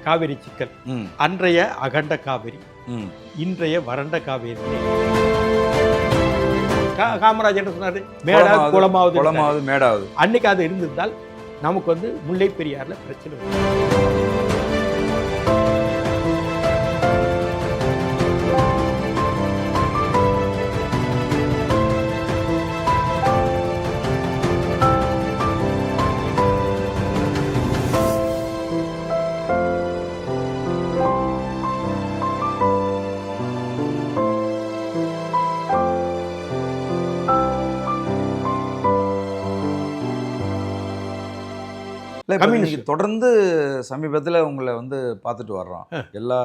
காவிரி சிக்கல், அன்றைய அகண்ட காவிரி, இன்றைய வறண்ட காவிரி. காமராஜர் என்ன சொன்னாரு? மேடாவது குளமாவது மேடாவது. அன்னைக்கு அது இருந்திருந்தால் நமக்கு வந்து முல்லை பெரியாறுல பிரச்சனை வரும். தொடர்ந்து சமீபத்தில் உங்களை வந்து பார்த்துட்டு வர்றோம். எல்லா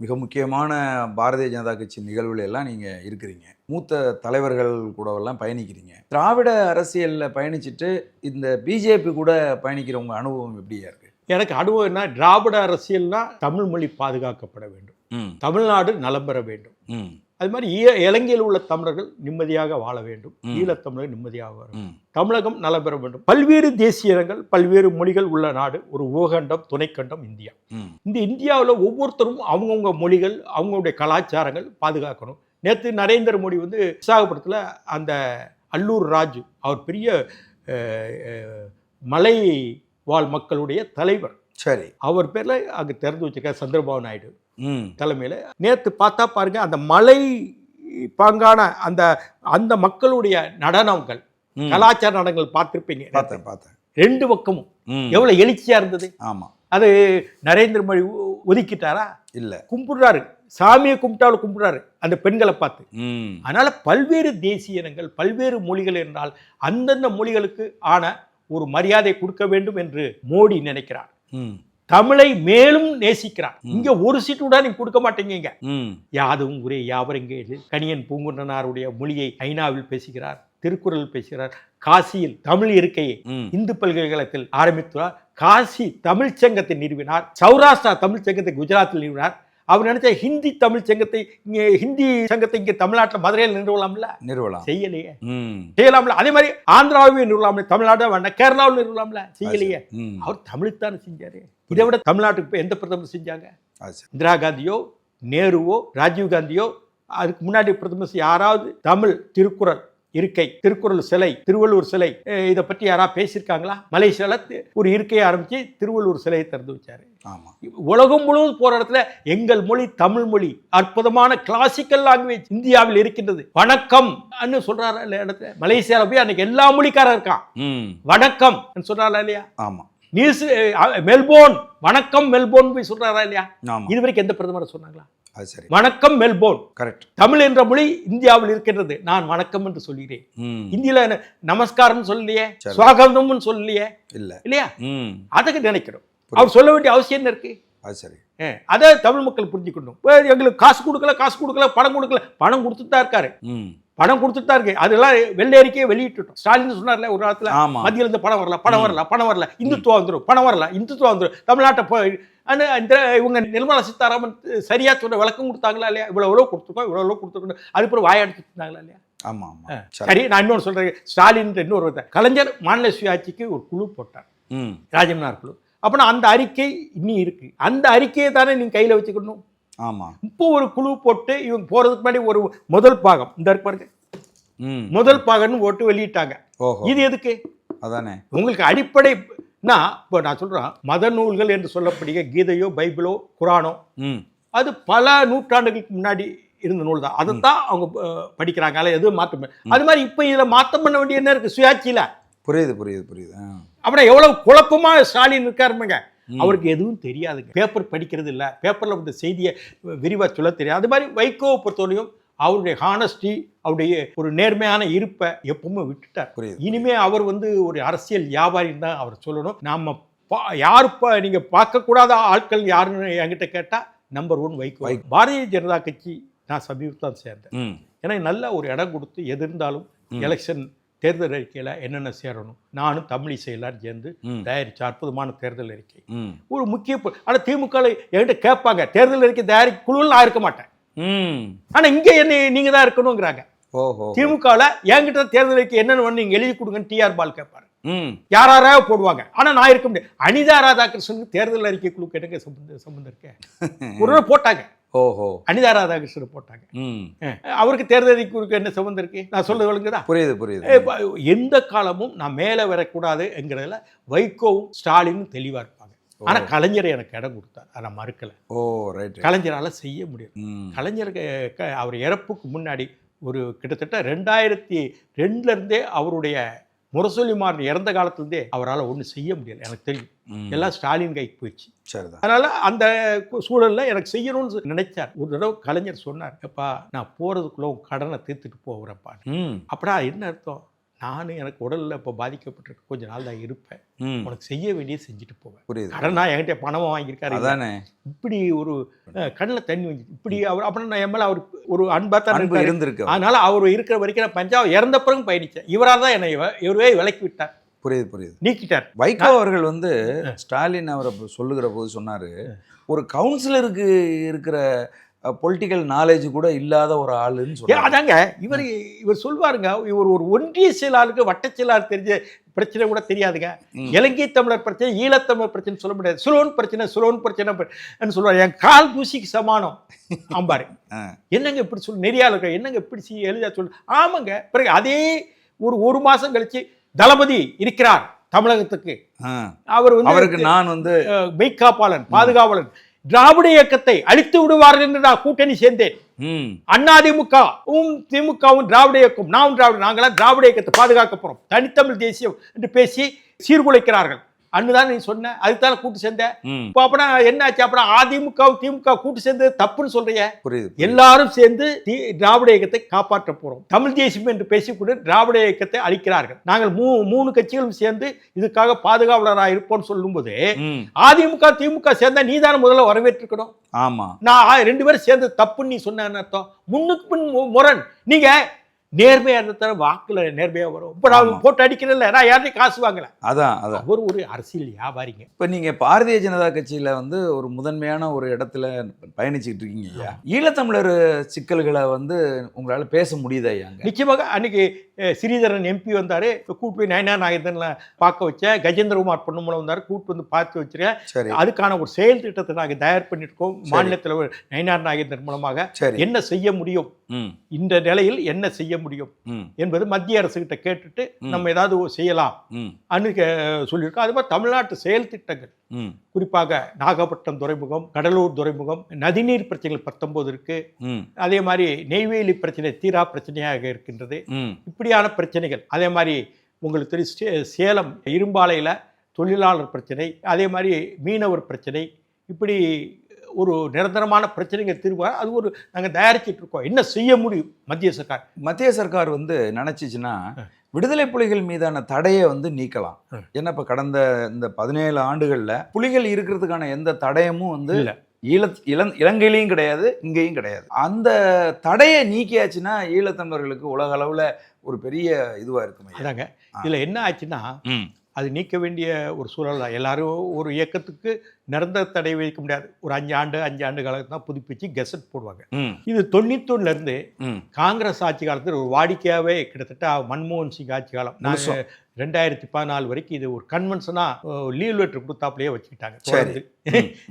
மிக முக்கியமான பாரதிய ஜனதா கட்சி நிகழ்வுல எல்லாம் நீங்கள் இருக்கிறீங்க. மூத்த தலைவர்கள் கூடவெல்லாம் பயணிக்கிறீங்க. திராவிட அரசியலில் பயணிச்சுட்டு இந்த பிஜேபி கூட பயணிக்கிற உங்கள் அனுபவம் எப்படியா இருக்கு? எனக்கு அனுபவம் என்ன, திராவிட அரசியல்னா தமிழ் மொழி பாதுகாக்கப்பட வேண்டும், தமிழ்நாடு நலம் பெற வேண்டும். அது மாதிரி இலங்கையில் உள்ள தமிழர்கள் நிம்மதியாக வாழ வேண்டும், ஈழத்தமிழர்கள் நிம்மதியாக வாழ வேண்டும், தமிழகம் நலம் பெற வேண்டும். பல்வேறு தேசிய இனங்கள், பல்வேறு மொழிகள் உள்ள நாடு, ஒரு உபகண்டம், துணைக்கண்டம் இந்தியா. இந்த இந்தியாவில் ஒவ்வொருத்தரும் அவங்கவுங்க மொழிகள், அவங்களுடைய கலாச்சாரங்கள் பாதுகாக்கணும். நேற்று நரேந்திர மோடி வந்து விசாகப்பட்டினத்தில் அந்த அல்லூர் ராஜு, அவர் பெரிய மலை வாழ் மக்களுடைய தலைவர். சரி, அவர் பேர்ல அங்கே திறந்து வச்சிருக்கார் சந்திரபாபு நாயுடு தலைமையில். நேற்று பார்த்தா பாருங்க, அந்த மலை பாங்கான அந்த அந்த மக்களுடைய நடனங்கள், கலாச்சார நடனங்கள் பார்த்துருப்பீங்க. பார்த்தேன். ரெண்டு பக்கமும் எவ்வளவு எழுச்சியா இருந்தது. ஆமா, அது நரேந்திர மோடி ஒதுக்கிட்டாரா? இல்ல, கும்பிடுறாரு, சாமியை கும்பிட்டாலும் கும்பிடுறாரு அந்த பெண்களை பார்த்து. அதனால பல்வேறு தேசிய இனங்கள், பல்வேறு மொழிகள் என்றால் அந்தந்த மொழிகளுக்கு ஆன ஒரு மரியாதை கொடுக்க வேண்டும் என்று மோடி நினைக்கிறார். தமிழை மேலும் நேசிக்கிறார். இங்க ஒரு சீட்டு கூட நீங்க கொடுக்க மாட்டேங்க. யாதும் ஒரே யாவரும் கேளு, கணியன் பூங்குன்றனாருடைய மொழியை ஐநாவில் பேசுகிறார், திருக்குறள் பேசுகிறார். காசியில் தமிழ் இருக்கையை இந்து பல்கலைக்கழகத்தில் ஆரம்பித்தார். காசி தமிழ் சங்கத்தை நிறுவினார். சௌராஷ்டிரா தமிழ் சங்கத்தை குஜராத்தில் நிறுவினார். அவர் நினைச்ச ஹிந்தி தமிழ் சங்கத்தை ஹிந்தி சங்கத்தை இங்க தமிழ்நாட்டில் மதுரையில் நிறுவலாம், செய்யலையே. செய்யலாம்ல. அதே மாதிரி ஆந்திராவையும் நிறுவலாம்ல, தமிழ்நாடு வேண்டாம், கேரளாவில் நிறுவலாம்ல, செய்யலையே. அவர் தமிழுத்தானே செஞ்சாரு. இதை விட தமிழ்நாட்டுக்கு எந்த பிரதமர் செஞ்சாங்க? இந்திரா காந்தியோ, நேருவோ, ராஜீவ் காந்தியோ, அதுக்கு முன்னாடி பிரதமர் யாராவது தமிழ் திருக்குறள் இருக்கை, திருக்குறள் சிலை, திருவள்ளுவர் சிலை, இதை பற்றி யாராவது பேசியிருக்காங்களா? மலேசியால ஒரு இருக்கையை ஆரம்பிச்சு திருவள்ளுவர் சிலையை திறந்து வச்சாரு. உலகம் முழுவதும் போற இடத்துல எங்கள் மொழி தமிழ் மொழி, அற்புதமான கிளாசிக்கல் லாங்குவேஜ் இந்தியாவில் இருக்கின்றது. வணக்கம் சொல்றாரு இடத்துல. மலேசியால போய் அன்னைக்கு எல்லா மொழிக்காரன் இருக்கான். வணக்கம் சொல்றாரா இல்லையா? ஆமா. நியூஸ் மெல்போர்ன், வணக்கம் மெல்போர்ன் போய் சொல்றாரா இல்லையா? இதுவரைக்கும் எந்த பிரதமர் சொன்னாங்களா? வணக்கம் மெல்போர்ன். கரெக்ட். தமிழ் என்ற மொழி இந்தியாவில் இருக்கின்றது. நான் வணக்கம் என்று சொல்கிறேன். இந்தியில நமஸ்காரம் சொல்லலையே, சுவாகதம் சொல்லலையே, இல்லையா? அதுக்கு நினைக்கிறோம். அவர் சொல்ல வேண்டிய அவசியம் என்ன இருக்கு? அதை தமிழ் மக்கள் புரிஞ்சுக்கணும். எங்களுக்கு காசு கொடுக்கல, பணம் கொடுக்கல. பணம் கொடுத்துட்டு தான் இருக்காரு, பணம் கொடுத்துட்டு தான் இருக்கு. அதெல்லாம் வெள்ளை அறிக்கையை வெளியிட்டுட்டோம். ஸ்டாலின் சொன்னார்ல ஒரு காலத்துல, மத்தியில இருந்து பணம் வரல, இந்துத்துவம் வந்துடும், பணம் வரல, இந்துத்துவம் வந்துடும், தமிழ்நாட்டை இவங்க நிர்மலா சீதாராமன் சரியா சொல்ற விளக்கம் கொடுத்தாங்களா இல்லையா? இவ்வளவு கொடுத்துருக்கோம், அதுக்கப்புறம் வாயடிச்சுட்டு இருந்தாங்களா இல்லையா? ஆமா. சரி, நான் இன்னொன்று சொல்றேன். ஸ்டாலின் இன்னொரு கலைஞர் மாநில சுயாட்சிக்கு ஒரு குழு போட்டார், ராஜமன்னார் குழு. அப்படின்னா அந்த அறிக்கை இன்னும் இருக்கு. அந்த அறிக்கையை தானே நீங்க கையில வச்சுக்கணும். ஆமா. இப்போ ஒரு குழு போட்டு இவங்க போறதுக்கு முன்னாடி ஒரு முதல் பாகம் இந்த இருப்பாருங்க, முதல் பாகம்னு போட்டு வெளியிட்டாங்க. இது எதுக்கு? அதானே உங்களுக்கு அடிப்படை. இப்போ நான் சொல்றேன், மத நூல்கள் என்று சொல்லப்படுகிற கீதையோ, பைபிளோ, குரானோ, அது பல நூற்றாண்டுகளுக்கு முன்னாடி இருந்த நூல் தான். அதைத்தான் அவங்க படிக்கிறாங்க. அதில் எதுவும் மாற்றம். அது மாதிரி இப்போ இதில் மாற்றம் பண்ண வேண்டிய என்ன இருக்கு? சுயாட்சியில. புரியுது. அப்படின்னா எவ்வளவு குழப்பமா ஸ்டாலின் இருக்காருங்க. அவருக்கு எதுவும் தெரியாதுங்க. பேப்பர் படிக்கிறது இல்லை, பேப்பர்ல வந்து செய்தியை விரிவாக சொல்ல தெரியாது. அது மாதிரி வைகோவை பொறுத்தவரையும் அவருடைய ஹானஸ்டி, அவருடைய ஒரு நேர்மையான இருப்பை எப்பவுமே விட்டுட்டார். இனிமே அவர் வந்து ஒரு அரசியல் வியாபாரின்னு தான் அவர் சொல்லணும். நாம யாரு நீங்க பார்க்கக்கூடாத ஆட்கள் யாருன்னு என்கிட்ட கேட்டா நம்பர் 1 வைகோ. பாரதிய ஜனதா கட்சி நான் சமீபத்தில் தான் சேர்ந்தேன். ஏன்னா நல்ல ஒரு இடம் கொடுத்து எது இருந்தாலும் எலெக்ஷன் தேர்தல் அறிக்கையில் என்னென்ன சேரணும், நானும் தமிழிசை எல்லாரும் சேர்ந்து தயாரிச்ச அற்புதமான தேர்தல் அறிக்கை ஒரு முக்கிய. ஆனால் திமுக என்கிட்ட கேட்பாங்க, தேர்தல் அறிக்கை தயாரிக்க குழுவில் நான் இருக்க மாட்டேன், ஆனா இங்க என்ன நீங்க தான் இருக்கணுங்கிறாங்க. திமுகவில் என்கிட்ட தேர்தல் அறிக்கை என்னென்னு நீங்க எழுதி கொடுங்கன்னு டிஆர் பால் கேட்பாரு. யாராவது போடுவாங்க. ஆனா நான் இருக்க முடியாது. அனிதா ராதாகிருஷ்ணனுக்கு தேர்தல் அறிக்கை குழுக்கு எனக்கு சம்பந்தம் இருக்கேன். ஒரு நாள் போட்டாங்க. ஓஹோ, அனிதா ராதாகிருஷ்ணன் போட்டாங்க. அவருக்கு தேர்தல் அறிக்கை குழுக்கு என்ன சம்பந்தம் இருக்கு? நான் சொல்ல விளங்குதா? புரியுது. எந்த காலமும் நான் மேலே வரக்கூடாது என்கிறதுல வைகோவும் ஸ்டாலினும் தெளிவா இருப்பாங்க. ஆனா கலைஞரை எனக்கு இடம் கொடுத்தார், அதை நான் மறுக்கல. கலைஞரால செய்ய முடியும். கலைஞருக்கு அவர் இறப்புக்கு முன்னாடி ஒரு கிட்டத்தட்ட 2002 இருந்தே அவருடைய முரசொலிமாறன் இறந்த காலத்துலேருந்தே அவரால் ஒன்றும் செய்ய முடியல. எனக்கு தெரியும், எல்லாம் ஸ்டாலின் கைக்கு போயிடுச்சு. அதனால அந்த சூழலில் எனக்கு செய்யணும்னு நினைச்சார். ஒரு தடவை கலைஞர் சொன்னார், எப்பா நான் போகிறதுக்குள்ள உன் கடனை தீர்த்துட்டு போகிறப்பா. அப்படின்னா என்ன அர்த்தம்? நானும் எனக்கு உடலில் இப்போ பாதிக்கப்பட்டிருக்கு, கொஞ்ச நாள் தான் இருப்பேன், உனக்கு செய்ய வேண்டிய செஞ்சுட்டு போவேன். கடனா என்கிட்ட பணமாக வாங்கியிருக்காரு தானே. இப்படி ஒரு கண்ணில் தண்ணி வந்து இப்படி அவர் அப்புறம் நான் எம்எல்ஏ அவர் ஒரு அன்பா தான் இருந்திருக்கு. அதனால அவர் இருக்கிற வரைக்கும் நான் பஞ்சாப் இறந்த பிறகு பயணித்தேன். இவரால் தான் என்னை இவரே விலக்கி விட்டார். புரியுது. நீக்கிட்டார். வைகோ அவர்கள் வந்து ஸ்டாலின் அவரை சொல்லுகிற போது சொன்னாரு, ஒரு கவுன்சிலருக்கு இருக்கிற பொலிட்டிக்கல் நாலேஜ் கூட இல்லாத ஒரு ஆளுன்னு சொல்லுவாங்க. அதாங்க இவர் சொல்வாருங்க, இவர் ஒரு ஒன்றிய செயலாளருக்கு வட்ட செயலாளர் தெரிஞ்ச பிரச்சனை கூட தெரியாதுங்க. இலங்கை தமிழர் பிரச்சனை, ஈழத்தமிழர் பிரச்சனை சொல்ல முடியாது. சுலோன் பிரச்சனை சொல்லுவார். என் கால் தூசிக்கு சமானம் ஆம்பாரு. என்னங்க இப்படி சொல்லு, நெறியாளர் என்னங்க இப்படி எழுத சொல்லு. ஆமாங்க. பிறகு அதே ஒரு மாசம் கழிச்சு தளபதி இருக்கிறார் தமிழகத்துக்கு. அவர் வந்து அவருக்கு நான் வந்து மெய்காப்பாளன், பாதுகாவலன், திராவிட இயக்கத்தை அழித்து விடுவார்கள் என்று நான் கூட்டணி சேர்ந்தேன். அதிமுகவும் திமுகவும் திராவிட இயக்கம், நாங்களாம் திராவிட இயக்கத்தை பாதுகாக்க போறோம், தனித்தமிழ் தேசியம் என்று பேசி சீர்குலைக்கிறார்கள். அன்னுதான் நீ சொன்ன, அதுக்குதான் கூட்டு சேர்ந்த. இப்போ அப்படின்னா என்ன ஆச்சு? அப்புறம் அதிமுகவும் திமுக கூட்டு சேர்ந்து தப்புன்னு சொல்றீங்க. எல்லாரும் சேர்ந்து திராவிட இயக்கத்தை காப்பாற்ற போறோம், தமிழ் தேசியம் என்று பேசிக்கூட திராவிட இயக்கத்தை அழிக்கிறார்கள். நாங்கள் மூணு கட்சிகளும் சேர்ந்து இதுக்காக பாதுகாவலராக இருப்போம்னு சொல்லும் போது அதிமுக திமுக சேர்ந்தா நீ தானே முதல்ல வரவேற்றிருக்கணும். ஆமா, நான் 2 பேரும் சேர்ந்து தப்புன்னு நீ சொன்ன அர்த்தம். முன்னுக்கு பின் முரண். நீங்க நேர்மையா இருந்த வாக்குல நேர்மையா வரும். இப்ப நான் போட்டு அடிக்கிறேன்ல, நான் யார்ட்டையும் காசு வாங்கல. அதான் ஒரு அரசியல் வியாபாரிங்க. இப்ப நீங்க பாரதிய ஜனதா கட்சியில வந்து ஒரு முதன்மையான ஒரு இடத்துல பயணிச்சுட்டு இருக்கீங்க ஐயா. ஈழத்தமிழர் சிக்கல்களை வந்து உங்களால பேச முடியுதா ஐயா? நிச்சயமாக. அன்னைக்கு ஸ்ரீதரன் எம்பி வந்தாரு, கூட்டு போய் நயனார் நாகேந்திரன்ல பார்க்க வச்சேன். கஜேந்திரகுமார் பொண்ணுமலை வந்தாரு, கூட்டு வந்து பார்த்து வச்சிருக்கேன். அதுக்கான ஒரு செயல் திட்டத்தை நாங்கள் தயார் பண்ணிருக்கோம். மாநிலத்தில் நயனார் நாகேந்திரன் மூலமாக என்ன செய்ய முடியும், இந்த நிலையில் என்ன செய்ய முடியும் என்பது மத்திய அரசு கிட்ட கேட்டுட்டு நம்ம ஏதாவது செய்யலாம் சொல்லியிருக்கோம். அது மாதிரி தமிழ்நாட்டு செயல் திட்டங்கள், குறிப்பாக நாகப்பட்டினம் துறைமுகம், கடலூர் துறைமுகம், நதிநீர் பிரச்சனைகள் 19 இருக்கு. அதே மாதிரி நெய்வேலி பிரச்சனை தீரா பிரச்சனையாக இருக்கின்றது. இப்படியான பிரச்சனைகள். அதே மாதிரி உங்களுக்கு தெரியும் சேலம் இரும்பாலையில் தொழிலாளர் பிரச்சனை, அதே மாதிரி மீனவர் பிரச்சனை, இப்படி ஒரு நிரந்தரமான பிரச்சனைகள் தீர்வாக அது ஒரு நாங்கள் தயாரிச்சுட்டு இருக்கோம். என்ன செய்ய முடியும் மத்திய சர்க்கார் வந்து நினைச்சிச்சுன்னா விடுதலை புலிகள் மீதான தடையை வந்து நீக்கலாம். ஏன்னா இப்போ கடந்த இந்த 17 ஆண்டுகளில் புலிகள் இருக்கிறதுக்கான எந்த தடயமும் வந்து இலங்கையிலையும் கிடையாது, இங்கேயும் கிடையாது. அந்த தடையை நீக்கியாச்சுன்னா ஈழத்தமிழர்களுக்கு உலக அளவில் ஒரு பெரிய இதுவாக இருக்குமே. அதாங்க இதில் என்ன ஆச்சுன்னா, அது நீக்க வேண்டிய ஒரு சூழல் தான். எல்லாரும் ஒரு இயக்கத்துக்கு நிரந்தர தடை வைக்க முடியாது. ஒரு 5 ஆண்டு காலத்துக்கு தான் புதுப்பிச்சு கெசட் போடுவாங்க. இது 91 இருந்து காங்கிரஸ் ஆட்சி காலத்தில் ஒரு வாடிக்கையாவே கிட்டத்தட்ட மன்மோகன் சிங் ஆட்சி காலம் 2014 வரைக்கும் இது ஒரு கன்வென்ஷனா லீவ் லெட்டர் கொடுத்தாப்லயே வச்சுக்கிட்டாங்க.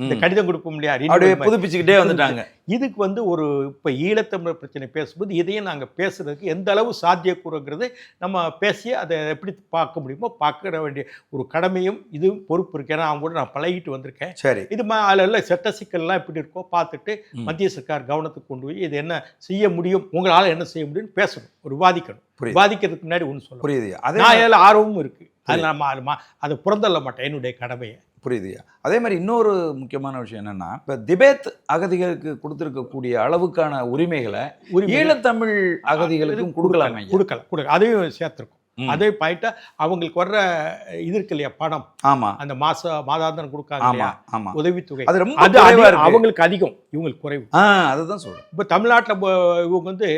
இந்த கடிதம் கொடுக்க முடியாது, புதுப்பிச்சுக்கிட்டே வந்துட்டாங்க. இதுக்கு வந்து ஒரு இப்போ ஈழத்தமிழர் பிரச்சனை பேசும்போது இதையும் நாங்கள் பேசுறதுக்கு எந்த அளவு சாத்தியக்கூறுங்கிறது நம்ம பேசி அதை எப்படி பார்க்க முடியுமோ பார்க்க வேண்டிய ஒரு கடமையும் இதுவும் பொறுப்பு இருக்கு. ஏன்னா அவங்க கூட நான் பழகிட்டு வந்திருக்கேன். சரி, இது அதில் சட்ட சிக்கல்லாம் எப்படி இருக்கோ பார்த்துட்டு மத்திய சர்க்கார் கவனத்துக்கு கொண்டு போய் இது என்ன செய்ய முடியும், உங்களால் என்ன செய்ய முடியும்னு பேசணும், ஒரு விவாதிக்கணும். விவாதிக்கிறதுக்கு முன்னாடி ஒன்று சொல்ல புரியுது. அதில் ஆர்வமும் இருக்கு. அதில் நம்ம அதை புறந்தள்ள மாட்டேன், என்னுடைய கடமையை. புரியுதுயா. அதே மாதிரி இன்னொரு முக்கியமான விஷயம் என்னன்னா, இப்போ திபேத் அகதிகளுக்கு கொடுத்துருக்கக்கூடிய அளவுக்கான உரிமைகளை ஈழத்தமிழ் அகதிகளுக்கும் கொடுக்கலாம், அதையும் சேர்த்துருக்கும். அதே பாயிட்டா அவங்களுக்கு வர்ற இது இருக்கு இல்லையா, பணம். ஆமா, அந்த மாதாந்திரம் கொடுக்காங்க உதவித்தொகை, அது ரொம்ப அவங்களுக்கு அதிகம், இவங்களுக்கு குறைவு. அதுதான் சொல்றேன். இப்போ தமிழ்நாட்டில் இவங்க வந்து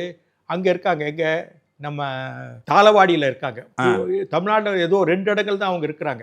அங்கே இருக்காங்க, எங்க நம்ம தாளவாடியில் இருக்காங்க. தமிழ்நாட்டில் ஏதோ 2 இடங்கள் தான் அவங்க இருக்கிறாங்க.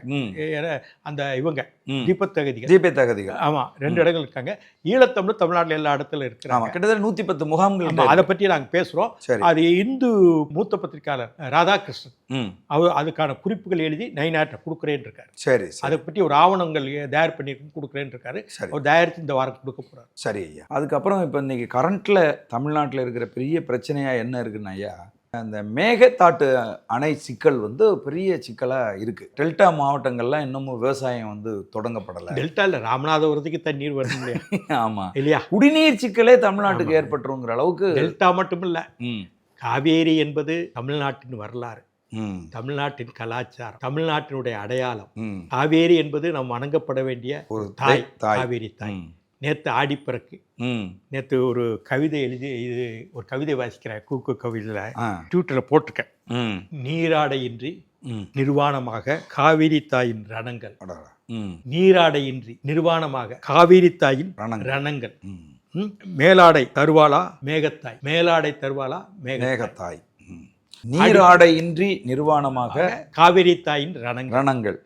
அந்த இவங்க தீபத்தகதிகள். ஆமாம், 2 இடங்கள் இருக்காங்க. ஈழத்தமிழ் தமிழ்நாட்டில் எல்லா இடத்துல இருக்கிறாங்க. கிட்டத்தட்ட 110 முகாம்கள். அதை பற்றி நாங்கள் பேசுகிறோம். அது இந்து மூத்த பத்திரிகையாளர் ராதாகிருஷ்ணன் அவர் அதுக்கான குறிப்புகள் எழுதி நைநாட்டை கொடுக்குறேன்னு இருக்காரு. சரி, அதை பற்றி ஒரு ஆவணங்கள் தயார் பண்ணி கொடுக்குறேன்னு இருக்காரு. அவர் தயாரித்து இந்த வாரம் கொடுக்க போகிறார். சரி ஐயா. அதுக்கப்புறம் இப்போ இன்னைக்கு கரண்ட்டில் தமிழ்நாட்டில் இருக்கிற பெரிய பிரச்சனையாக என்ன இருக்குன்னு ஐயா, அந்த மேகதாட்டு அணை சிக்கல் வந்து பெரிய சிக்கலாக இருக்குது. டெல்டா மாவட்டங்கள்லாம் இன்னமும் விவசாயம் வந்து தொடங்கப்படலை. டெல்டாவில் ராமநாதபுரத்துக்கு தண்ணீர் வரும் இல்லையா? ஆமாம் இல்லையா? குடிநீர் சிக்கலே தமிழ்நாட்டுக்கு ஏற்பட்டுருங்கிற அளவுக்கு. டெல்டா மட்டும் இல்லை, காவேரி என்பது தமிழ்நாட்டின் வரலாறு, தமிழ்நாட்டின் கலாச்சாரம், தமிழ்நாட்டினுடைய அடையாளம். காவேரி என்பது நாம் வணங்கப்பட வேண்டிய ஒரு தாய், காவேரி தாய். நேற்று ஆடிப்பிறக்கு, நேற்று ஒரு கவிதை எழுதி, இது ஒரு கவிதை வாசிக்கிறேன், கூக்கு கவிதையில் ட்விட்டரில் போட்டிருக்கேன். நீராடையின்றி நிர்வாணமாக காவிரி தாயின் ரணங்கள், நீராடையின்றி நிர்வாணமாக காவிரி தாயின் ரணங்கள். மேலாடை தருவாளா மேகத்தாய், மேலாடை தருவாளா மேகத்தாய். நீராடையின்றி நிர்வாணமாக காவிரி தாயின் ரணங்கள்.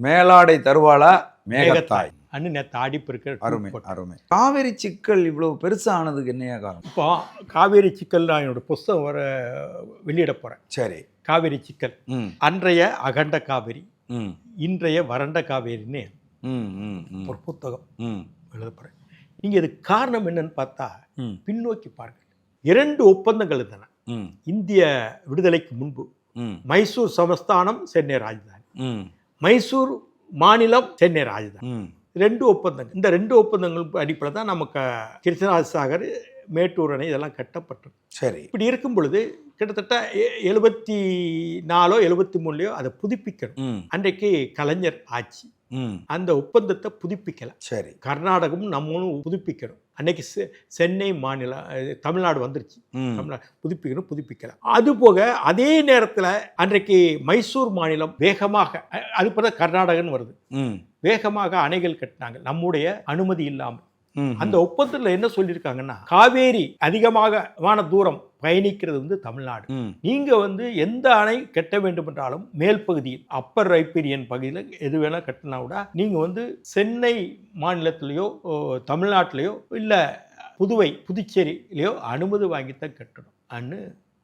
மேலாடை தருவாளா மேகத்தாய் அன்னு நேற்று ஆடிப்பிருக்க. அருமை அருமை. காவேரி சிக்கல் இவ்வளவு பெருசானதுக்கு என்னையா காரணம்? இப்போ காவேரி சிக்கல் நான் என்னோட புஸ்தகம் வர வெளியிட போகிறேன். சரி. காவேரி சிக்கல், அன்றைய அகண்ட காவேரி, இன்றைய வறண்ட காவேரின்னு ஒரு புத்தகம் எழுத போகிறேன். நீங்கள் இதுக்கு காரணம் என்னன்னு பார்த்தா பின்னோக்கி பாருங்கள். 2 ஒப்பந்தங்கள் இருந்தன. இந்திய விடுதலைக்கு முன்பு மைசூர் சமஸ்தானம் சென்னை ராஜதானி, மைசூர் மாநிலம் சென்னை ராஜதானி. 2 ஒப்பந்தங்கள். இந்த 2 ஒப்பந்தங்கள் அடிப்படையில் தான் நமக்கு கிருஷ்ணராஜ சாகர், மேட்டூர் அணை இதெல்லாம் கட்டப்பட்டது. சரி. இப்படி இருக்கும் பொழுது கிட்டத்தட்ட 74 73 அதை புதுப்பிக்கணும். அன்றைக்கு கலைஞர் ஆட்சி அந்த ஒப்பந்தத்தை புதுப்பிக்கல. சரி. கர்நாடகமும் நம்மளும் புதுப்பிக்கணும். அன்னைக்கு சென்னை மாநிலம், தமிழ்நாடு வந்துருச்சு. தமிழ்நாடு புதுப்பிக்கல. அதுபோக அதே நேரத்தில் அன்றைக்கு மைசூர் மாநிலம் வேகமாக, அது போல கர்நாடகன்னு வருது, வேகமாக அணைகள் கட்டினாங்க நம்முடைய அனுமதி இல்லாமல். அந்த ஒப்பந்தத்தில் என்ன சொல்லியிருக்காங்கன்னா, காவேரி அதிகமான தூரம் பயணிக்கிறது வந்து தமிழ்நாடு. நீங்க வந்து எந்த அணை கட்ட வேண்டும் என்றாலும் மேல் பகுதியில், அப்பர் ரைப்பீரியன் பகுதியில் எது வேணா கட்டினா கூட நீங்க வந்து சென்னை மாநிலத்திலேயோ தமிழ்நாட்டிலேயோ இல்லை புதுச்சேரியிலையோ அனுமதி வாங்கித்தான் கட்டணும் அன்னு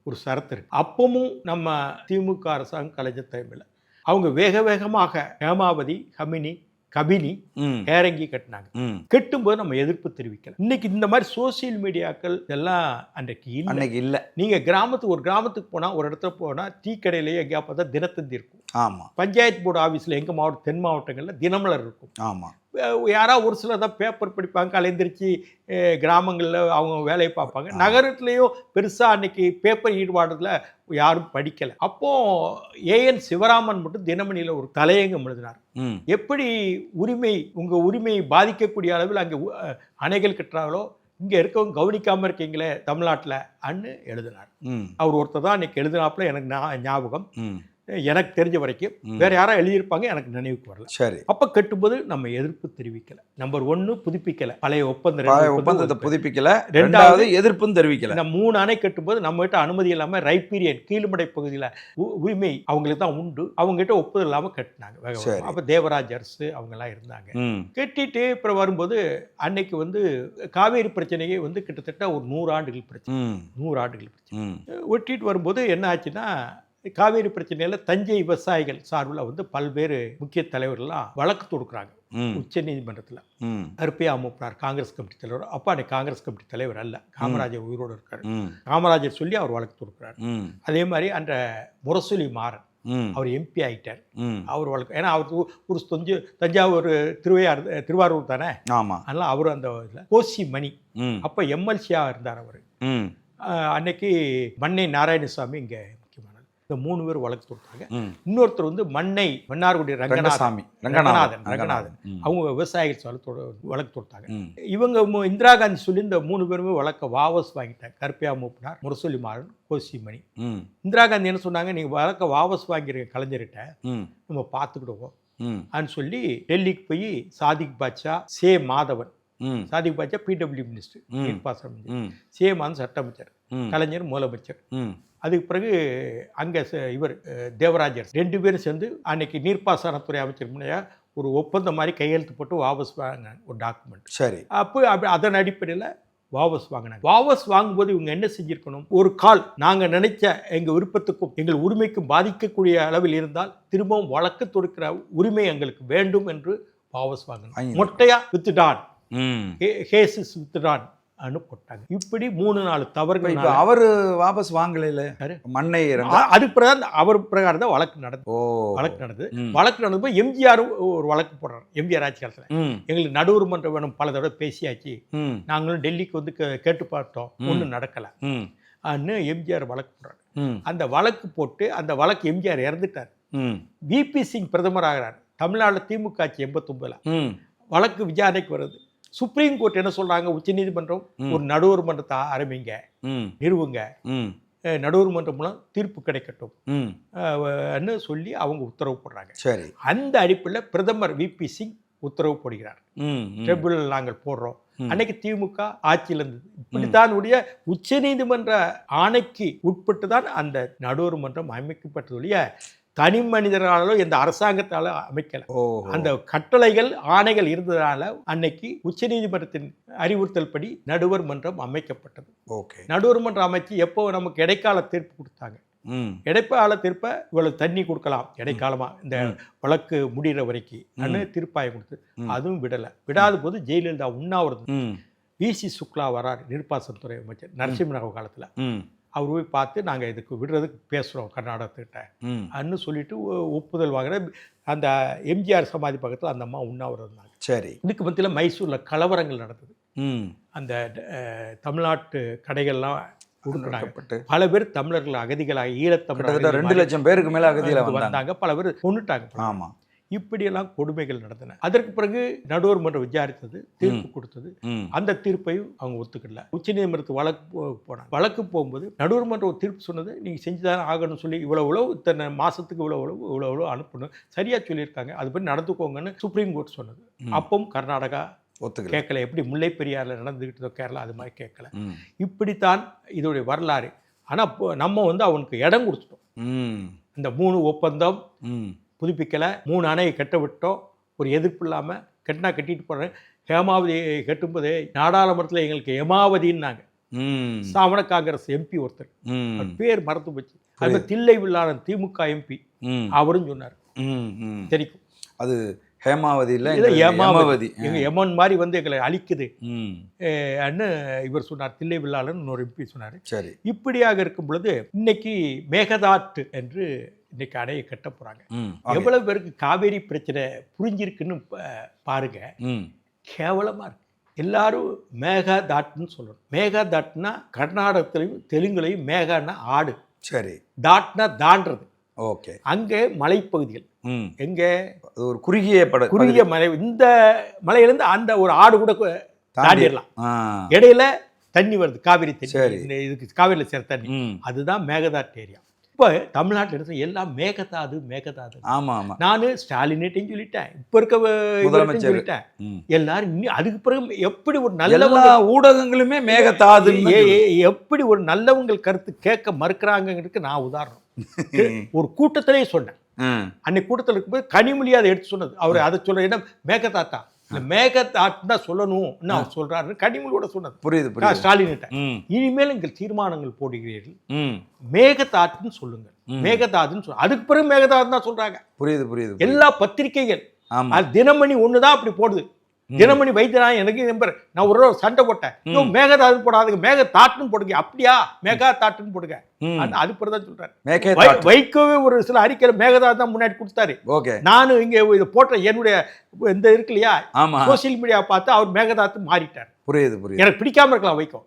ஒரு சரத்து இருக்கு. அப்பவும் நம்ம திமுக அரசாங்கம் கலைஞர் டைமில் அவங்க வேகமாக ஹேமாவதி, கபினி ஏறங்கி கட்டினாங்க. கட்டும்போது நம்ம எதிர்ப்பு தெரிவிக்கல. இன்னைக்கு இந்த மாதிரி சோசியல் மீடியாக்கள் இதெல்லாம் அன்னைக்கு இல்லை. நீங்க ஒரு கிராமத்துக்கு போனா, ஒரு இடத்துல போனா டீ கடையிலேயே எங்கேயா பார்த்தா தினத்தந்தி இருக்கும். ஆமா. பஞ்சாயத்து போர்டு ஆஃபீஸில் எங்கள் மாவட்டம், தென் மாவட்டங்களில் தினமலர் இருக்கும். ஆமாம். யாராவது ஒரு சிலர் தான் பேப்பர் படிப்பாங்க, கலைந்திருச்சு கிராமங்களில் அவங்க வேலையை பார்ப்பாங்க. நகரத்துலேயும் பெருசாக அன்னைக்கு பேப்பர் ஈடுபாடுல யாரும் படிக்கலை. அப்போது ஏஎன் சிவராமன் மட்டும் தினமணியில் ஒரு தலையங்கம் எழுதினார். எப்படி உங்கள் உரிமை பாதிக்கக்கூடிய அளவில் அங்கே அணைகள் கட்டுறாங்களோ இங்கே இருக்கவங்க கவனிக்காமல் இருக்கீங்களே தமிழ்நாட்டில் அன்னு எழுதினார். அவர் ஒருத்தர் தான் அன்னைக்கு எழுதினாப்புல எனக்கு ஞாபகம். எனக்கு தெரிஞ்ச வரைக்கும் வேற யாராவது எழுதியிருப்பாங்க, எனக்கு நினைவுக்கு வரல. சரி. அப்ப கட்டும்போது நம்ம எதிர்ப்பு தெரிவிக்கல. நம்பர் 1 புதுப்பிக்கல, பழைய ஒப்பந்தத்தை புதுப்பிக்கல. 2வது எதிர்ப்பும் தெரிவிக்கல. இந்த 3 அணை கட்டும்போது நம்ம கிட்ட அனுமதி இல்லாம ரைப்பீரியன் கீழ்மடை பகுதியில் உரிமை அவங்களுக்கு தான் உண்டு, அவங்க கிட்ட ஒப்புதல் இல்லாம கட்டினாங்க. அப்ப தேவராஜ் அரசு அவங்க எல்லாம் இருந்தாங்க. கட்டிட்டு அப்புறம் வரும்போது அன்னைக்கு வந்து காவேரி பிரச்சனையே வந்து கிட்டத்தட்ட ஒரு 100 ஆண்டுகள் பிரச்சனை. 100 ஆண்டுகள் பிரச்சனை ஒட்டிட்டு வரும்போது என்ன ஆச்சுன்னா, காவேரி பிரச்சனையில தஞ்சை விவசாயிகள் சார்பில் வந்து பல்வேறு முக்கிய தலைவர்கள்லாம் வழக்கு தொடுக்கிறாங்க உச்ச நீதிமன்றத்தில். அருப்பையா மூப்பனார் காங்கிரஸ் கமிட்டி தலைவர், அப்பா அன்னைக்கு காங்கிரஸ் கமிட்டி தலைவர் அல்ல, காமராஜர் உயிரோடு இருக்காரு. காமராஜர் சொல்லி அவர் வழக்கு தொடுக்கிறார். அதே மாதிரி அந்த முரசொலி மாறன் அவர் எம்பி ஆகிட்டார். அவர் வழக்கு, ஏன்னா அவருக்கு ஒரு தஞ்சாவூர் திருவாரூர் தானே. அதனால அவர் அந்த இதில் கோசி மணி அப்போ எம்எல்சியாக இருந்தார் அவர். அன்னைக்கு மன்னை நாராயணசாமி இங்கே முக்கியமானது. இந்த 3 பேர் வழக்கு தொடுத்தாங்க. இன்னொருத்தர் வந்து மன்னார்குடி ரங்கநாதன் அவங்க விவசாயிகள் வழக்கு தொடுத்தாங்க. இவங்க இந்திரா காந்தி சொல்லி இந்த 3 பேருமே வழக்க வாபஸ் வாங்கிட்டாங்க. கருப்பையா மூப்பனார், முரசொலி மாறன், கோசிமணி. இந்திரா காந்தி என்ன சொன்னாங்க, நீங்க வழக்க வாபஸ் வாங்கிருக்க கலைஞர்கிட்ட, நம்ம பார்த்துக்கிடுவோம் அப்படின்னு சொல்லி டெல்லிக்கு போய் சாதிக் பாட்சா, மாதவன், சாதிக் பாட்சா பிடபிள்யூ மினிஸ்டர், சே மாதவன் சட்ட அமைச்சர், கலைஞர் முதலமைச்சர். ம். அதுக்கு பிறகு அங்கே இவர் தேவராஜர் 2 பேரும் சேர்ந்து அன்னைக்கு நீர்ப்பாசனத்துறை அமைச்சர் முன்னையா ஒரு ஒப்பந்தம் மாதிரி கையெழுத்து போட்டு வாபஸ் வாங்கினாங்க ஒரு டாக்குமெண்ட். சரி. அப்போ அதன் அடிப்படையில் வாபஸ் வாங்கினாங்க. வாபஸ் வாங்கும்போது இவங்க என்ன செஞ்சிருக்கணும், ஒரு கால் நாங்கள் நினைச்ச எங்கள் விருப்பத்துக்கும் எங்கள் உரிமைக்கும் பாதிக்கக்கூடிய அளவில் இருந்தால் திரும்பவும் வழக்கு தொடுக்கிற உரிமை எங்களுக்கு வேண்டும் என்று வாபஸ் வாங்கணும். மொட்டையா வித்துடான், ஹேசஸ் வித்துடான் போட்டாங்க. இப்படி 3-4 தவறுகள். இப்போ அவர் வாபஸ் வாங்கல மண்ணை அதுக்கு பிறகு அவர் பிரகாரம் தான் வழக்கு நடந்தது. வழக்கு நடந்தப்போ எம்ஜிஆர் ஒரு வழக்கு போடுறாரு. எம்ஜிஆர் ஆட்சி காலத்தில் எங்களுக்கு நடுவர் மன்றம் வேணும், பல தடவை பேசியாச்சு, நாங்களும் டெல்லிக்கு வந்து கேட்டு பார்த்தோம், ஒன்றும் நடக்கலை அன்னு எம்ஜிஆர் வழக்கு போடுறாரு. அந்த வழக்கு போட்டு அந்த வழக்கு எம்ஜிஆர் இறந்துட்டார். விபி சிங் பிரதமர் ஆகிறார். தமிழ்நாட்டில் திமுக ஆட்சி 89 வழக்கு விசாரணைக்கு வருது. சுப்ரீம் கோர்ட் என்ன சொல்றாங்க, உச்ச நீதிமன்றம் ஒரு நடுவர் மன்றத்தை ஆரம்பிங்க, நிறுவுங்க, நடுவர் மன்றம் மூலம் தீர்ப்பு கிடைக்கட்டும் சொல்லி அவங்க உத்தரவு போடுறாங்க. சரி. அந்த அடிப்படையில் பிரதமர் விபி சிங் உத்தரவு போடுகிறார். ட்ரிபியூனல் நாங்கள் போடுறோம். அன்னைக்கு திமுக ஆட்சியில் இருந்தது. இப்படித்தான் உச்ச நீதிமன்ற ஆணைக்கு உட்பட்டு தான் அந்த நடுவர் மன்றம் அமைக்கப்பட்டதுடைய தனி மனிதர்களாலோ எந்த அரசாங்கத்தால அமைக்கல. அந்த கட்டளைகள் ஆணைகள் இருந்ததால அன்னைக்கு உச்ச நீதிமன்றத்தின் அறிவுறுத்தல் படி நடுவர் மன்றம் அமைக்கப்பட்டது. நடுவர் மன்றம் அமைச்சு எப்போ நமக்கு இடைக்கால தீர்ப்பு கொடுத்தாங்க. இடைக்கால தீர்ப்பை இவ்வளவு தண்ணி கொடுக்கலாம் இடைக்காலமா இந்த வழக்கு முடிகிற வரைக்கும் தீர்ப்பாயம் கொடுத்து அதுவும் விடாத போது ஜெயலலிதா உண்ணாவிரதம். விசி சுக்லா வரார், நீர்ப்பாசனத்துறை அமைச்சர் நரசிம்மராவ் காலத்துல. அவர் போய் பார்த்து நாங்கள் இதுக்கு விடுறதுக்கு பேசுகிறோம் கர்நாடகத்துக்கிட்ட அன்னு சொல்லிட்டு ஒப்புதல் வாங்குற. அந்த எம்ஜிஆர் சமாதி பக்கத்தில் அந்த அம்மா உண்ணாவிரதம் இருந்தாங்க. சரி. இதுக்கு மத்தியில் மைசூரில் கலவரங்கள் நடந்தது. அந்த தமிழ்நாட்டு கடைகள்லாம் கொடுக்கப்பட்டு பல பேர் தமிழர்கள் அகதிகளாக ஈழத்தமிழர்கள் 2 லட்சம் பேருக்கு மேலே அகதிகளாக வந்தாங்க. பல பேர் கொண்டுட்டாங்க. ஆமாம். இப்படியெல்லாம் கொடுமைகள் நடந்தன. அதற்கு பிறகு நடுவர் மன்றம் விசாரித்தது, தீர்ப்பு கொடுத்தது. அந்த தீர்ப்பையும் அவங்க ஒத்துக்கல. உச்ச நீதிமன்றத்து வழக்கு போனாங்க. வழக்கு போகும்போது நடுவர் மன்றம் தீர்ப்பு சொன்னது, நீங்கள் செஞ்சுதான் ஆகணும்னு சொல்லி இவ்வளோ இத்தனை மாசத்துக்கு இவ்வளோ அனுப்பணும் சரியா சொல்லியிருக்காங்க, அது பற்றி நடந்துக்கோங்கன்னு சுப்ரீம் கோர்ட் சொன்னது. அப்பவும் கர்நாடகா கேட்கல. எப்படி முல்லை பெரியாரில் நடந்துக்கிட்டதோ கேரளா அது மாதிரி கேட்கல. இப்படித்தான் இதோடைய வரலாறு. ஆனால் நம்ம அவனுக்கு இடம் கொடுத்துட்டோம். இந்த 3 ஒப்பந்தம் புதுப்பிக்கலை, 3 அணையை கட்ட விட்டோம், ஒரு எதிர்ப்பு இல்லாமல் கட்டிட்டு போகிறேன். ஹேமாவதி கட்டும்போது நாடாளுமன்றத்தில் எங்களுக்கு ஹேமாவதின்னாங்க. சாவண காங்கிரஸ் எம்பி ஒருத்தர், பேர் மறந்து போச்சு, அது தில்லை வில்லாளன் திமுக எம்பி, அவரும் சொன்னார். தெரியும் அது ஹேமாவதி இல்லை, ஹேமாவதி எங்கள் எமன் மாதிரி எங்களை அழிக்குது அன்னு இவர் சொன்னார். தில்லை வில்லாளன் இன்னொரு எம்பி சொன்னார். சரி. இப்படியாக இருக்கும் பொழுது இன்னைக்கு மேகதாட்டு என்று இன்னைக்கு அணையை கட்ட போறாங்க. எவ்வளவு பேருக்கு காவேரி பிரச்சனை புரிஞ்சிருக்குன்னு பாருங்க. கேவலமா இருக்கு. எல்லாரும் மேகதாட்டுன்னு சொல்லணும். மேகதாட்னா கர்நாடகத்திலையும் தெலுங்குலையும் மேகன்னா ஆடு, சரி, தாட்னா தாண்டது. ஓகே. அங்கே மலைப்பகுதிகள், எங்க ஒரு குறுகிய மலை, இந்த மலையிலிருந்து அந்த ஒரு ஆடு கூட தாண்டிடலாம். இடையில தண்ணி வருது, காவிரி தண்ணி, இதுக்கு காவிரியில் சேர தண்ணி, அதுதான் மேகதாட் ஏரியா. இப்போ தமிழ்நாட்டில் இருக்கிற எல்லாம் மேகதாது. ஆமா ஆமா. நான் ஸ்டாலினேட்டையும் சொல்லிட்டேன், இப்போ இருக்க முதலமைச்சர் சொல்லிட்டேன். எல்லாரும் இன்னும் அதுக்கு பிறகு எப்படி ஒரு நல்ல ஊடகங்களுமே மேகதாது, எப்படி ஒரு நல்லவங்கள் கருத்து கேட்க மறுக்கிறாங்கிறதுக்கு நான் உதாரணம். ஒரு கூட்டத்திலே சொன்னேன். அன்னைக்கு கூட்டத்தில் இருக்கும்போது கனிமொழி அதை எடுத்து சொன்னது. அவர் அதை சொல்ற இடம் மேகதாத்தா, இந்த மேகதாட்டு தான் சொல்லணும்னு அவர் சொல்றாரு. கனிமொழியோட சொன்னது. புரியுது. ஸ்டாலின் இனிமேல் நீங்கள் தீர்மானங்கள் போடுகிறீர்கள், மேகதாட்டுன்னு சொல்லுங்க, மேகதாதுன்னு சொல்ல. அதுக்கு பிறகு மேகதாது தான் சொல்றாங்க. புரியுது. எல்லா பத்திரிகைகள் தினமணி ஒண்ணுதான் அப்படி போடுது. தினமணி வைத்தியநாதன் எனக்கு நம்பர், நான் ஒரு சண்டை போட்டேன், இன்னும் மேகதாது போடாதுங்க, மேகதாட்டுன்னு போடுங்க. அப்படியா, மேகதாட்டுன்னு போடுங்க. அது பிறதான் சொல்றாரு. வைக்கவே ஒரு சில அறிக்கையில மேகதாது தான் முன்னாடி கொடுத்தாரு. நானும் இங்க இதை போட்ட என்னுடைய இந்த இருக்கு இல்லையா சோசியல் மீடியா பார்த்து அவர் மேகதாத்து மாறிட்டார். புரியுது. எனக்கு பிடிக்காம இருக்கலாம் வைக்கும்,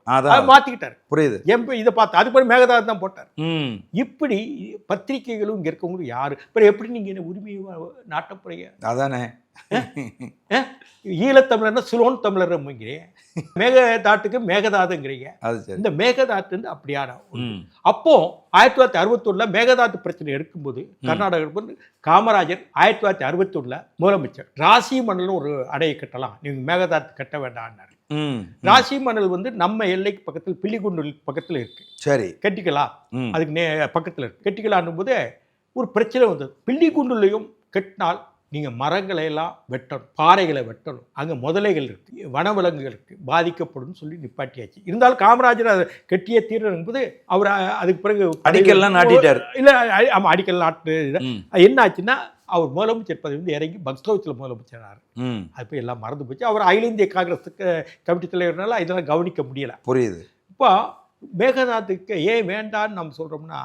மாத்திக்கிட்டாரு. புரியுது. இதை பார்த்து அது பிறகு மேகதாது தான் போட்டார். இப்படி பத்திரிகைகளும் இங்க இருக்கவங்க யாரு எப்படி நீங்க உரிமையை நாட்டப்படுறீங்க? அதானே ஈழத்தமிழர்னா சிலோன் தமிழர் மேகதாட்டுக்கு மேகதாதுங்கிறீங்க. இந்த மேகதாட்டு அப்படியான. அப்போ 1961 மேகதாட்டு பிரச்சனை எடுக்கும்போது கர்நாடகா காமராஜர் 1961 முதலமைச்சர் ராசி மண்டலம் ஒரு அணையை கட்டலாம், நீங்க மேகதாட்டு கட்ட வேண்டாம்னாரு. ம். ராசி மணல் வந்து நம்ம எல்லைக்கு பக்கத்தில் பில்லிகுண்டு பக்கத்தில் இருக்கு. சரி. கெட்டிக்கலா ம். அதுக்கு பக்கத்தில் இருக்கு. கெட்டிக்கலான்னும் போது ஒரு பிரச்சனை வந்தது. பில்லிகுண்டுலையும் கெட்டினால் நீங்கள் மரங்களை எல்லாம் வெட்டணும், பாறைகளை வெட்டணும், அங்கே முதலைகள் இருக்குது, வனவிலங்குகள் இருக்குது, பாதிக்கப்படும் சொல்லி நிப்பாட்டியாச்சு. இருந்தாலும் காமராஜர் அதை கெட்டிய தீர்வு என்பது அவர் அதுக்கு பிறகு அடிக்கல்லாம் நாட்டிட்டார். இல்லை, ஆமாம், அடிக்கல் நாட்டு. ம். என்ன ஆச்சுன்னா அவர் முதலமைச்சர் பதவி வந்து இறங்கி பக்ஸ்கவுத்தில் முதலமைச்சரானார். ம். அது போய் எல்லாம் மறந்து போச்சு. அவர் அகில இந்திய காங்கிரஸுக்கு கமிட்டி தலைவர்னால இதெல்லாம் கவனிக்க முடியலை. புரியுது. இப்போ மேகதாதுக்கு ஏன் வேண்டான்னு நம்ம சொல்கிறோம்னா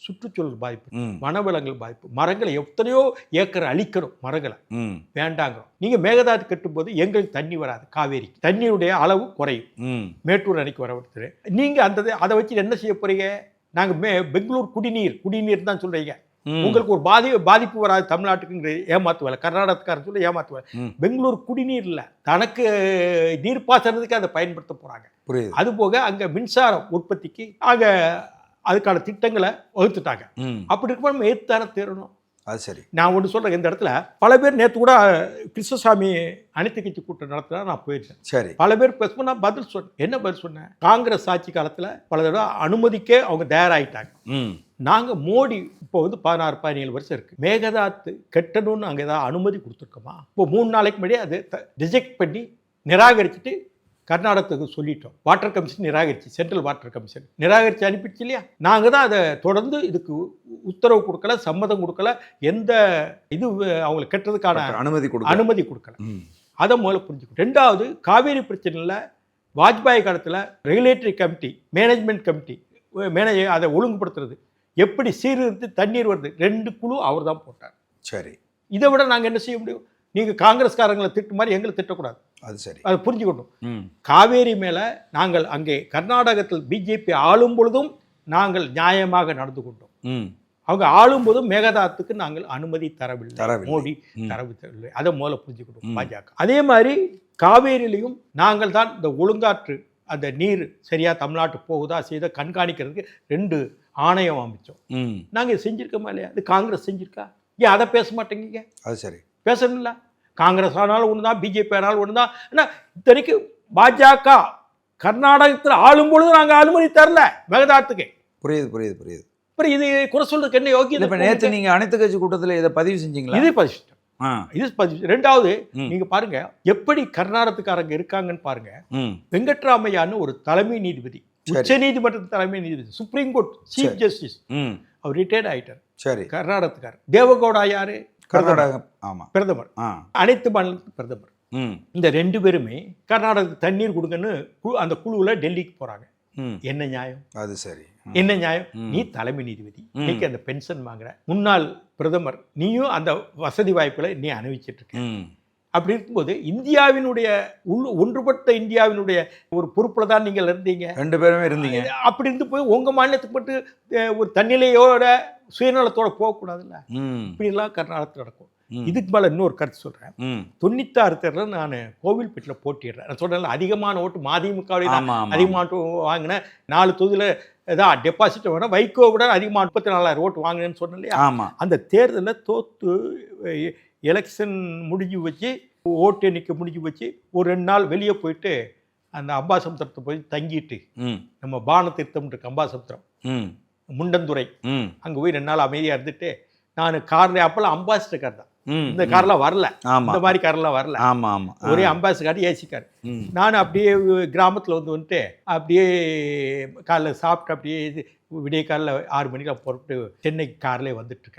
சுற்றுச்சூழல் பாதிப்பு, ம். வனவிலங்குகள் பாதிப்பு, மரங்களை எத்தனையோ ஏக்கர் அழிக்கணும், மரங்களை ம். வேண்டாங்கிறோம். நீங்கள் மேகதாது கட்டும்போது எங்களுக்கு தண்ணி வராது, காவேரி தண்ணியுடைய அளவு குறையும், ம். மேட்டூர் அணைக்கு வரவிட்டு நீங்கள் அதை வச்சு என்ன செய்ய போறீங்க? நாங்கள் பெங்களூர் குடிநீர் தான் சொல்கிறீங்க. உங்களுக்கு ஒரு பாதிப்பு வராது தமிழ்நாட்டுக்குங்கிற ஏமாத்து வேலை, கர்நாடகத்துக்காரன் சொல்லி ஏமாத்து வேலை. பெங்களூர் குடிநீர் இல்லை, தனக்கு நீர்ப்பாசனத்துக்கு அதை பயன்படுத்த போகிறாங்க. புரியுது. அது போக அங்கே மின்சாரம் உற்பத்திக்கு அங்கே அதுக்கான திட்டங்களை வகுத்துட்டாங்க. அப்படி இருக்க நம்ம ஏற்று தேரணும். அது சரி. நான் ஒன்று சொல்கிறேன், இந்த இடத்துல பல பேர் நேற்று கூட கிருஷ்ணசாமி அனைத்து கட்சி கூட்டம் நடத்தினா நான் போயிருக்கேன். சரி. பல பேர் பேசும்போது நான் பதில் சொன்னேன். என்ன பதில் சொன்னேன்? காங்கிரஸ் ஆட்சி காலத்தில் பல தடவை அனுமதிக்கே அவங்க தயாராகிட்டாங்க. நாங்கள் மோடி இப்போ வந்து 16-17 வருஷம் இருக்குது, மேகதாத்து கட்டணும்னு அங்கே ஏதாவது அனுமதி கொடுத்துருக்கோமா? இப்போ 3 நாளைக்கு முன்னாடி அது ரிஜெக்ட் பண்ணி நிராகரிச்சுட்டு கர்நாடகத்துக்கு சொல்லிட்டோம். வாட்டர் கமிஷன் நிராகரிச்சு, சென்ட்ரல் வாட்டர் கமிஷன் நிராகரித்து அனுப்பிடுச்சு இல்லையா? நாங்கள் தான் அதை தொடர்ந்து இதுக்கு உத்தரவு கொடுக்கல, சம்மதம் கொடுக்கல, எந்த இது அவங்களுக்கு கட்டுறதுக்கான அனுமதி கொடுக்கல. அதை முதல்ல புரிஞ்சுக்கணும். 2வது, காவேரி பிரச்சனையில் வாஜ்பாய் காலத்தில் ரெகுலேட்டரி கமிட்டி, மேனேஜ்மெண்ட் கமிட்டி அதை ஒழுங்குபடுத்துறது, எப்படி சீர்திருத்தி தண்ணீர் வருது, 2 குழு அவர் தான் போட்டார். சரி. இதை விட நாங்கள் என்ன செய்ய முடியும்? நீங்கள் காங்கிரஸ்காரங்களை திட்டு மாதிரி எங்களை திட்டக்கூடாது. அது சரி, அதை புரிஞ்சுக்கணும். காவேரி மேலே நாங்கள் அங்கே கர்நாடகத்தில் பிஜேபி ஆளும் பொழுதும் நாங்கள் நியாயமாக நடந்து கொண்டோம். அவங்க ஆளும்போதும் மேகதாத்துக்கு நாங்கள் அனுமதி தரவில்லை, மோடி தரவில்லை. அதை முதல்ல புரிஞ்சுக்கணும் பாஜக. அதே மாதிரி காவேரியிலையும் நாங்கள் தான் இந்த ஒழுங்காற்று அந்த நீர் சரியா தமிழ்நாட்டு போகுதா செய்த கண்காணிக்கிறதுக்கு 2 ஆணையம் அமைச்சோம். நாங்கள் செஞ்சிருக்கோமா இல்லையா? அது காங்கிரஸ் செஞ்சிருக்கா? ஏன் அதை பேச மாட்டேங்க? அது சரி, பேசணும்ல. காங்கிரஸ் ஆனாலும் ஒன்று தான், பிஜேபி ஆனாலும் ஒன்று தான். ஆனால் இத்தனைக்கு பாஜக கர்நாடகத்தில் ஆளும் பொழுது நாங்கள் அனுமதி தரல மேகதாத்துக்கு. புரியுது. அப்புறம் இது குறை சொல்றதுக்கு என்ன யோகியம்? இப்போ நேற்று நீங்கள் அனைத்து கட்சி கூட்டத்தில் இதை பதிவு செஞ்சீங்களா? இது பதிவு. 2வது, நீங்க பாருங்க எப்படி கர்நாடகத்துக்காரங்க இருக்காங்கன்னு பாருங்க. வெங்கட்ராமையான்னு ஒரு தலைமை நீதிபதி, உச்ச நீதிமன்ற தலைமை நீதிபதி, சுப்ரீம் கோர்ட் சீஃப் ஜஸ்டிஸ், அவர் ரிட்டையர்ட் ஆயிட்டார். சரி. கர்நாடகத்துக்காரர். தேவகவுடா யாரு? கர்நாடகம். ஆமா, பிரதமர். அனைத்து மாநிலத்துக்கும் பிரதமர். இந்த 2 பேருமே கர்நாடகத்துக்கு தண்ணீர் கொடுங்கன்னு அந்த குழுவில் டெல்லிக்கு போறாங்க. என்ன நியாயம்? அது சரி, என்ன நியாயம்? நீ தலைமை நீதிபதி, இன்னைக்கு அந்த பென்ஷன் வாங்குற முன்னாள் பிரதமர், நீயும் அந்த வசதி வாய்ப்புகளை நீ அனுபவிச்சுட்டு இருக்க. அப்படி இருக்கும்போது இந்தியாவினுடைய ஒன்றுபட்ட இந்தியாவினுடைய ஒரு பொறுப்புல தான் நீங்கள் இருந்தீங்க, 2 பேருமே இருந்தீங்க. அப்படி இருந்து போய் உங்க மாநிலத்துக்கு மட்டும் ஒரு தன்னிலையோட சுயநலத்தோட போகக்கூடாதுல்ல. இப்படிலாம் கர்நாடகத்தில் நடக்கும். இதுக்கு மேலே இன்னொரு கருத்து சொல்கிறேன். 96 தேர்தலில் நான் கோவில்பேட்டில் போட்டிடுறேன். நான் சொல்கிறேன் அதிகமான ஓட்டு மதிமுகவிலே தான் அதிகமான ஓட்டு வாங்கினேன். 4 தொகுதியில் ஏதாவது டெபாசிட் வேணும், வைகோ விட அதிகமாக 34,000 ஓட்டு வாங்கினேன்னு சொன்னேன் இல்லையா? அந்த தேர்தலில் தோற்று எலெக்ஷன் முடிஞ்சு வச்சு, ஓட்டு எண்ணிக்கை முடிஞ்சு வச்சு, ஒரு 2 நாள் வெளியே போயிட்டு அந்த அம்பாசமுத்திரத்தை போய் தங்கிட்டு, நம்ம பானதீர்த்தம் இருக்கு அம்பாசமுத்திரம், முண்டந்துறை, அங்கே போய் 2 நாள் அமைதியாக இருந்துட்டு, நான் காரில் அப்போல்லாம் அம்பாசிடர் கார் தான், இந்த கார்லாம் வரல, இந்த மாதிரி கார்லாம் வரல, ஒரே அம்பாசிடர் கார், ஏசி கார். நான் அப்படியே கிராமத்தில் வந்துட்டு அப்படியே காலைல சாப்பிட்டு அப்படியே விடிய காலில் 6 மணிக்கு புறப்பட்டு சென்னை கார்லேயே வந்துட்டுருக்கேன்.